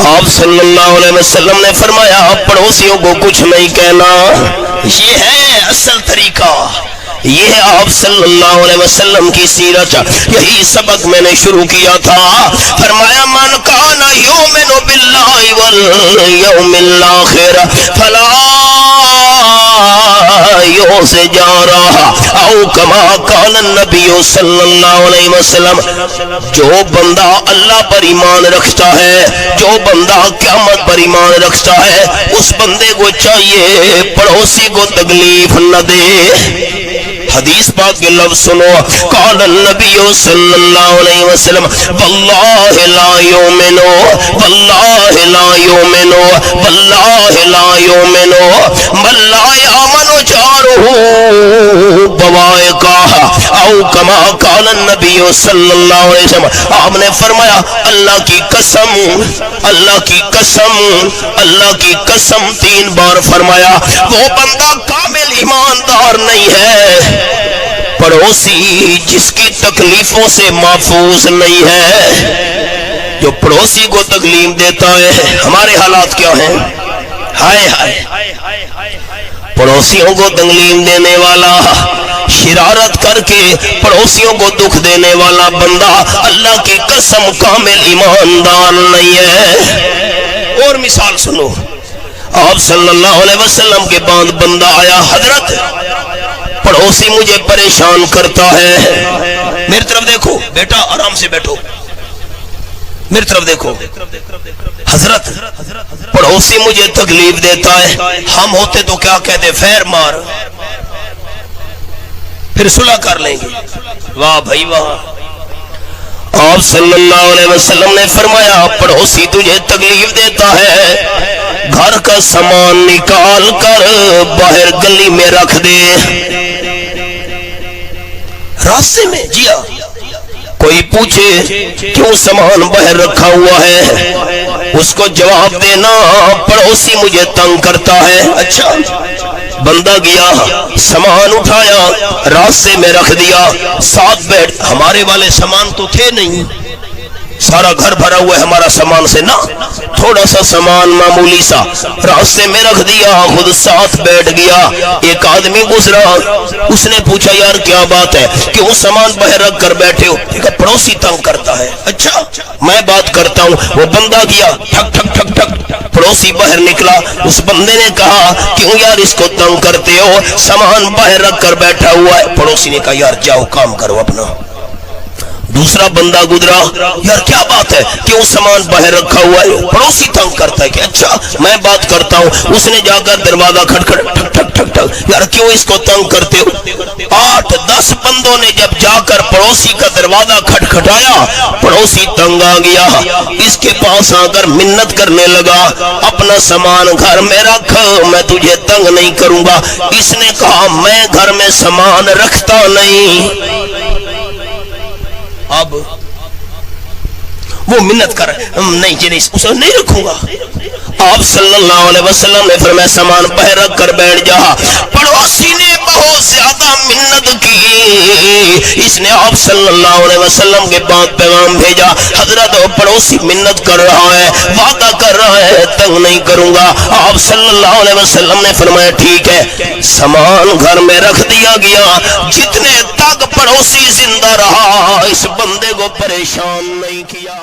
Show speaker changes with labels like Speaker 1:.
Speaker 1: آپ صلی اللہ علیہ وسلم نے فرمایا پڑوسیوں کو کچھ نہیں کہنا. یہ ہے اصل طریقہ، یہ ہے آپ صلی اللہ علیہ وسلم کی سیرت. یہی سبق میں نے شروع کیا تھا. فرمایا من کان یؤمن باللہ والیوم الآخر فلا یؤذ جارہ او کما قال النبی صلی اللہ علیہ وسلم. جو بندہ اللہ پر ایمان رکھتا ہے، جو بندہ قیامت پر ایمان رکھتا ہے، اس بندے کو چاہیے پڑوسی کو تکلیف نہ دے. حدیث پاک کے لفظ سنو. قال النبی صلی اللہ علیہ وسلم واللہ لا یؤمن واللہ لا یؤمن واللہ لا یؤمن من لا یامن جارہ بوائقہ او کما قال النبی صلی اللہ علیہ وسلم. آپ نے فرمایا اللہ کی قسم، اللہ کی قسم، اللہ کی قسم 3 بار فرمایا وہ بندہ کامل ایماندار نہیں ہے پڑوسی جس کی تکلیفوں سے محفوظ نہیں ہے. جو پڑوسی کو تکلیف دیتا ہے، ہمارے حالات کیا ہیں؟ ہائے ہائے، پڑوسیوں کو تکلیف دینے والا، شرارت کر کے پڑوسیوں کو دکھ دینے والا بندہ اللہ کی قسم کامل ایماندار نہیں ہے. اور مثال سنو. آپ صلی اللہ علیہ وسلم کے بعد بندہ آیا، حضرت پڑوسی مجھے پریشان کرتا ہے. میری طرف دیکھو بیٹا، آرام سے بیٹھو، میری طرف دیکھو. حضرت پڑوسی مجھے تکلیف دیتا ہے. ہم ہوتے تو کیا کہتے؟ خیر مار، پھر صلح کر لیں گے. واہ بھائی واہ. آپ صلی اللہ علیہ وسلم نے فرمایا پڑوسی تجھے تکلیف دیتا ہے، گھر کا سامان نکال کر باہر گلی میں رکھ دے. راستے میں جی ہاں، کوئی پوچھے کیوں سامان باہر رکھا ہوا ہے، اس کو جواب دینا پڑوسی مجھے تنگ کرتا ہے. اچھا، بندہ گیا، سامان اٹھایا، راستے میں رکھ دیا، ساتھ بیٹھ. ہمارے والے سامان تو تھے نہیں، سارا گھر بھرا ہوا ہے ہمارا سامان سے، نہ تھوڑا سا سامان معمولی سا راستے میں رکھ دیا، خود ساتھ بیٹھ گیا. ایک آدمی گزرا، اس نے پوچھا یار کیا بات ہے، کیوں سامان باہر رکھ کر بیٹھے ہو؟ کہا پڑوسی تنگ کرتا ہے. اچھا میں بات کرتا ہوں. وہ بندہ گیا، ٹھک ٹھک ٹھک ٹھک، پڑوسی باہر نکلا. اس بندے نے کہا کیوں یار اس کو تنگ کرتے ہو، سامان باہر رکھ کر بیٹھا ہوا ہے. پڑوسی نے کہا یار جاؤ کام کرو اپنا. دوسرا بندہ گزرا، یار کیا بات ہے، کیوں سامان باہر رکھا ہوا ہے؟ پڑوسی تنگ کرتا ہے. کہ اچھا میں بات کرتا ہوں. اس نے جا کر دروازہ کھٹکھٹ ٹھک ٹھک ٹھک ٹھک، یار کیوں اس کو تنگ کرتے ہو؟ 8-10 بندوں نے جب جا کر پڑوسی کا دروازہ کھٹکھٹایا، پڑوسی تنگ آ گیا. اس کے پاس آ کر منت کرنے لگا اپنا سامان گھر میں رکھ، میں تجھے تنگ نہیں کروں گا. اس نے کہا میں گھر میں سامان رکھتا نہیں. اب وہ منت کر نہیں جی نہیں، اسے نہیں رکھوں گا. آپ صلی اللہ علیہ وسلم نے فرمایا سامان باہر رکھ کر بیٹھ جا. پڑوسی نے بہت زیادہ منت کی. اس نے آپ صلی اللہ علیہ وسلم کے بعد پیغام بھیجا، حضرت وہ پڑوسی منت کر رہا ہے، وعدہ کر رہا ہے تنگ نہیں کروں گا. آپ صلی اللہ علیہ وسلم نے فرمایا ٹھیک ہے. سامان گھر میں رکھ دیا گیا. جتنے تک پڑوسی زندہ رہا اس بندے کو پریشان نہیں کیا.